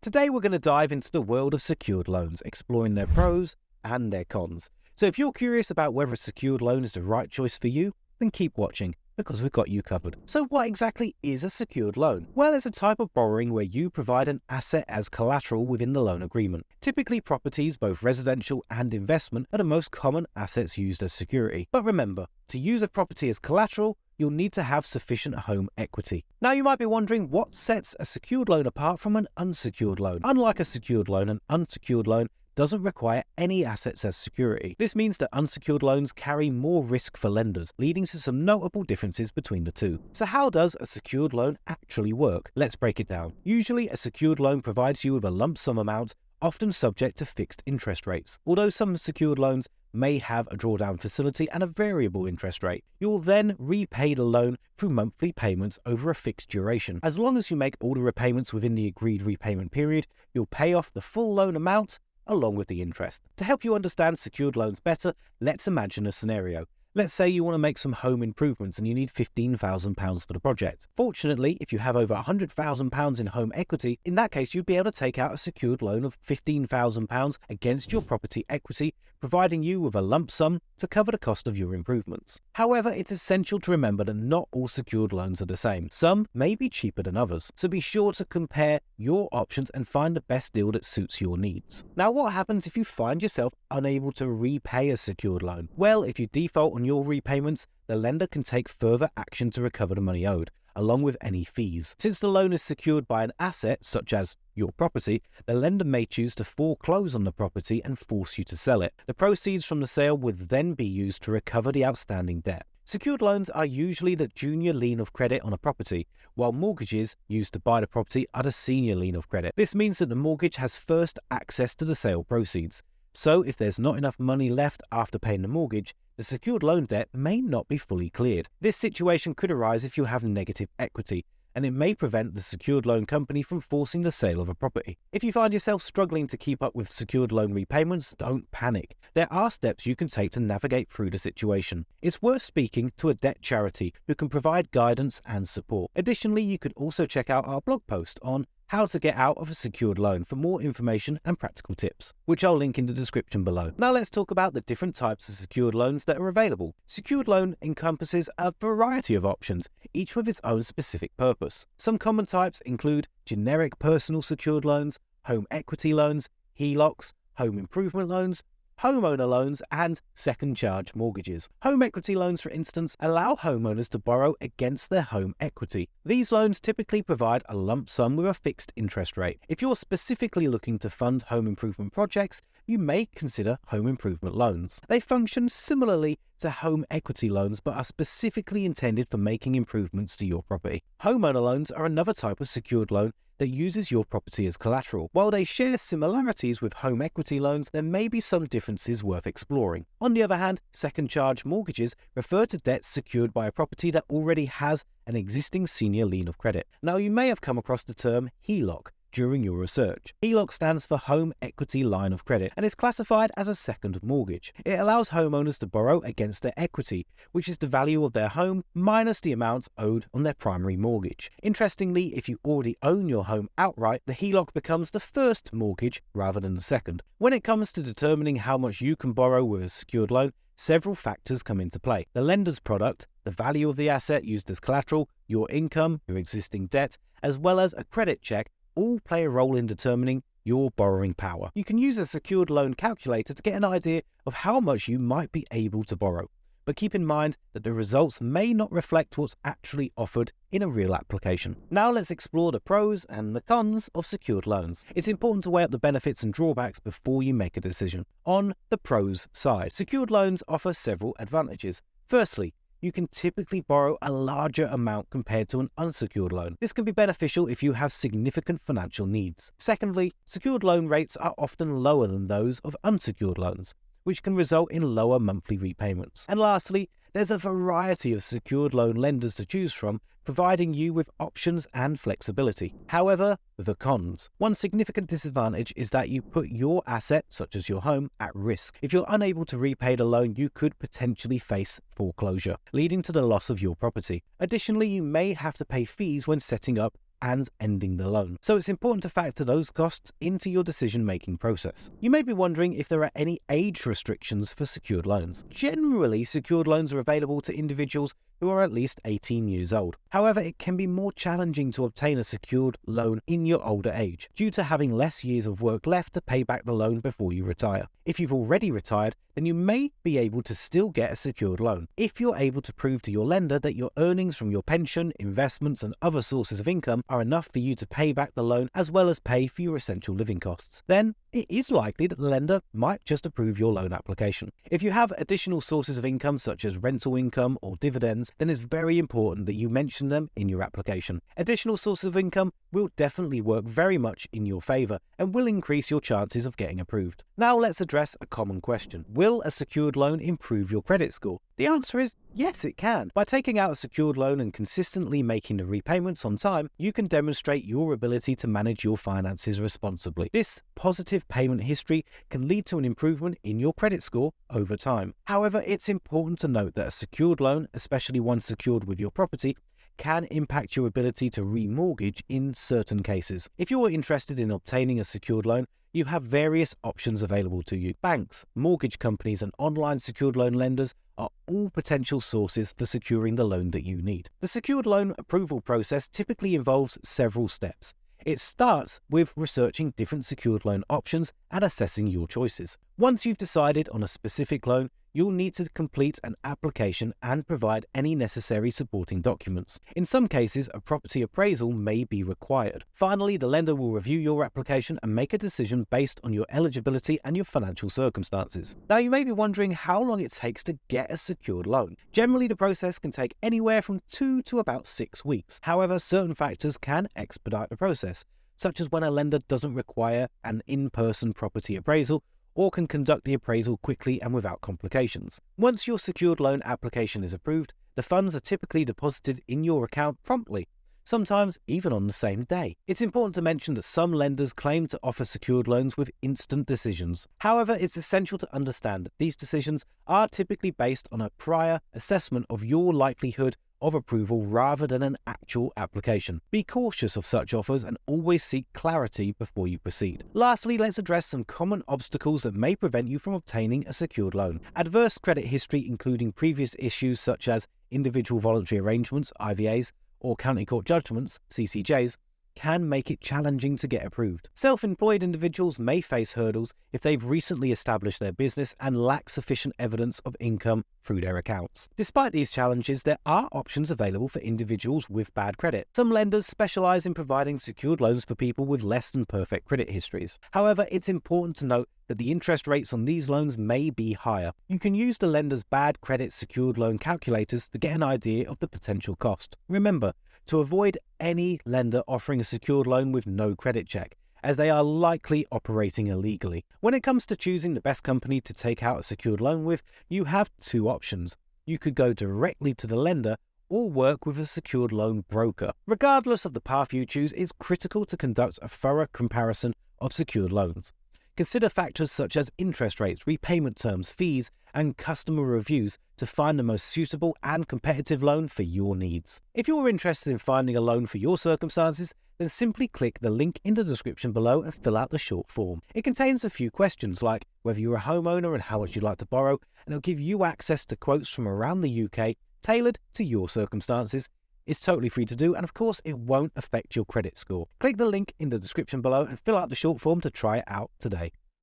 Today we're going to dive into the world of secured loans, exploring their pros and their cons. So if you're curious about whether a secured loan is the right choice for you, then keep watching because we've got you covered. So what exactly is a secured loan? Well, it's a type of borrowing where you provide an asset as collateral within the loan agreement. Typically properties, both residential and investment, are the most common assets used as security. But remember, to use a property as collateral, you'll need to have sufficient home equity. Now you might be wondering what sets a secured loan apart from an unsecured loan. Unlike a secured loan, an unsecured loan doesn't require any assets as security. This means that unsecured loans carry more risk for lenders, leading to some notable differences between the two. So how does a secured loan actually work? Let's break it down. Usually a secured loan provides you with a lump sum amount, often subject to fixed interest rates. Although some secured loans may have a drawdown facility and a variable interest rate. You will then repay the loan through monthly payments over a fixed duration. As long as you make all the repayments within the agreed repayment period, you'll pay off the full loan amount along with the interest. To help you understand secured loans better, let's imagine a scenario. Let's say you want to make some home improvements and you need £15,000 for the project. Fortunately, if you have over £100,000 in home equity, in that case you'd be able to take out a secured loan of £15,000 against your property equity, providing you with a lump sum to cover the cost of your improvements. However, it's essential to remember that not all secured loans are the same. Some may be cheaper than others, so be sure to compare your options and find the best deal that suits your needs. Now, what happens if you find yourself unable to repay a secured loan? Well, if you default on your repayments, the lender can take further action to recover the money owed, along with any fees. Since the loan is secured by an asset, such as your property, the lender may choose to foreclose on the property and force you to sell it. The proceeds from the sale would then be used to recover the outstanding debt. Secured loans are usually the junior lien of credit on a property, while mortgages used to buy the property are the senior lien of credit. This means that the mortgage has first access to the sale proceeds. So if there's not enough money left after paying the mortgage, the secured loan debt may not be fully cleared. This situation could arise if you have negative equity, and it may prevent the secured loan company from forcing the sale of a property. If you find yourself struggling to keep up with secured loan repayments, don't panic. There are steps you can take to navigate through the situation. It's worth speaking to a debt charity who can provide guidance and support. Additionally, you could also check out our blog post on how to get out of a secured loan for more information and practical tips, which I'll link in the description below. Now let's talk about the different types of secured loans that are available. Secured loan encompasses a variety of options, each with its own specific purpose. Some common types include generic personal secured loans, home equity loans, HELOCs, home improvement loans, homeowner loans, and second charge mortgages. Home equity loans, for instance, allow homeowners to borrow against their home equity. These loans typically provide a lump sum with a fixed interest rate. If you're specifically looking to fund home improvement projects, you may consider home improvement loans. They function similarly to home equity loans but are specifically intended for making improvements to your property. Homeowner loans are another type of secured loan that uses your property as collateral. While they share similarities with home equity loans, there may be some differences worth exploring. On the other hand, second charge mortgages refer to debts secured by a property that already has an existing senior lien of credit. Now, you may have come across the term HELOC during your research. HELOC stands for Home Equity Line of Credit and is classified as a second mortgage. It allows homeowners to borrow against their equity, which is the value of their home minus the amount owed on their primary mortgage. Interestingly, if you already own your home outright, the HELOC becomes the first mortgage rather than the second. When it comes to determining how much you can borrow with a secured loan, several factors come into play. The lender's product, the value of the asset used as collateral, your income, your existing debt, as well as a credit check all play a role in determining your borrowing power. You can use a secured loan calculator to get an idea of how much you might be able to borrow, but keep in mind that the results may not reflect what's actually offered in a real application. Now let's explore the pros and the cons of secured loans. It's important to weigh up the benefits and drawbacks before you make a decision. On the pros side, secured loans offer several advantages. Firstly, you can typically borrow a larger amount compared to an unsecured loan. This can be beneficial if you have significant financial needs. Secondly, secured loan rates are often lower than those of unsecured loans, which can result in lower monthly repayments. And lastly, there's a variety of secured loan lenders to choose from, providing you with options and flexibility. However, the cons. One significant disadvantage is that you put your asset, such as your home, at risk. If you're unable to repay the loan, you could potentially face foreclosure, leading to the loss of your property. Additionally, you may have to pay fees when setting up and ending the loan. So it's important to factor those costs into your decision-making process. You may be wondering if there are any age restrictions for secured loans. Generally, secured loans are available to individuals who are at least 18 years old. However, it can be more challenging to obtain a secured loan in your older age, due to having less years of work left to pay back the loan before you retire. If you've already retired, then you may be able to still get a secured loan. If you're able to prove to your lender that your earnings from your pension, investments, and other sources of income are enough for you to pay back the loan as well as pay for your essential living costs, then it is likely that the lender might just approve your loan application. If you have additional sources of income such as rental income or dividends, then it's very important that you mention them in your application. Additional sources of income will definitely work very much in your favor and will increase your chances of getting approved. Now let's address a common question. Will a secured loan improve your credit score? The answer is yes, it can. By taking out a secured loan and consistently making the repayments on time, you can demonstrate your ability to manage your finances responsibly. This positive payment history can lead to an improvement in your credit score over time. However, it's important to note that a secured loan, especially one secured with your property, can impact your ability to remortgage in certain cases. If you're interested in obtaining a secured loan, you have various options available to you. Banks, mortgage companies, and online secured loan lenders are all potential sources for securing the loan that you need. The secured loan approval process typically involves several steps. It starts with researching different secured loan options and assessing your choices. Once you've decided on a specific loan, you'll need to complete an application and provide any necessary supporting documents. In some cases, a property appraisal may be required. Finally, the lender will review your application and make a decision based on your eligibility and your financial circumstances. Now, you may be wondering how long it takes to get a secured loan. Generally, the process can take anywhere from 2 to about 6 weeks. However, certain factors can expedite the process, such as when a lender doesn't require an in-person property appraisal or can conduct the appraisal quickly and without complications. Once your secured loan application is approved, the funds are typically deposited in your account promptly, sometimes even on the same day. It's important to mention that some lenders claim to offer secured loans with instant decisions. However, it's essential to understand that these decisions are typically based on a prior assessment of your likelihood of approval rather than an actual application. Be cautious of such offers and always seek clarity before you proceed. Lastly, let's address some common obstacles that may prevent you from obtaining a secured loan. Adverse credit history, including previous issues such as individual voluntary arrangements, IVAs, or county court judgments, CCJs, can make it challenging to get approved. Self-employed individuals may face hurdles if they've recently established their business and lack sufficient evidence of income through their accounts. Despite these challenges, there are options available for individuals with bad credit. Some lenders specialize in providing secured loans for people with less than perfect credit histories. However, it's important to note that the interest rates on these loans may be higher. You can use the lender's bad credit secured loan calculators to get an idea of the potential cost. Remember, to avoid any lender offering a secured loan with no credit check, as they are likely operating illegally. When it comes to choosing the best company to take out a secured loan with, you have two options. You could go directly to the lender or work with a secured loan broker. Regardless of the path you choose, it's critical to conduct a thorough comparison of secured loans. Consider factors such as interest rates, repayment terms, fees, and customer reviews to find the most suitable and competitive loan for your needs. If you're interested in finding a loan for your circumstances, then simply click the link in the description below and fill out the short form. It contains a few questions like whether you're a homeowner and how much you'd like to borrow, and it'll give you access to quotes from around the UK tailored to your circumstances. It's totally free to do, and of course, it won't affect your credit score. Click the link in the description below and fill out the short form to try it out today.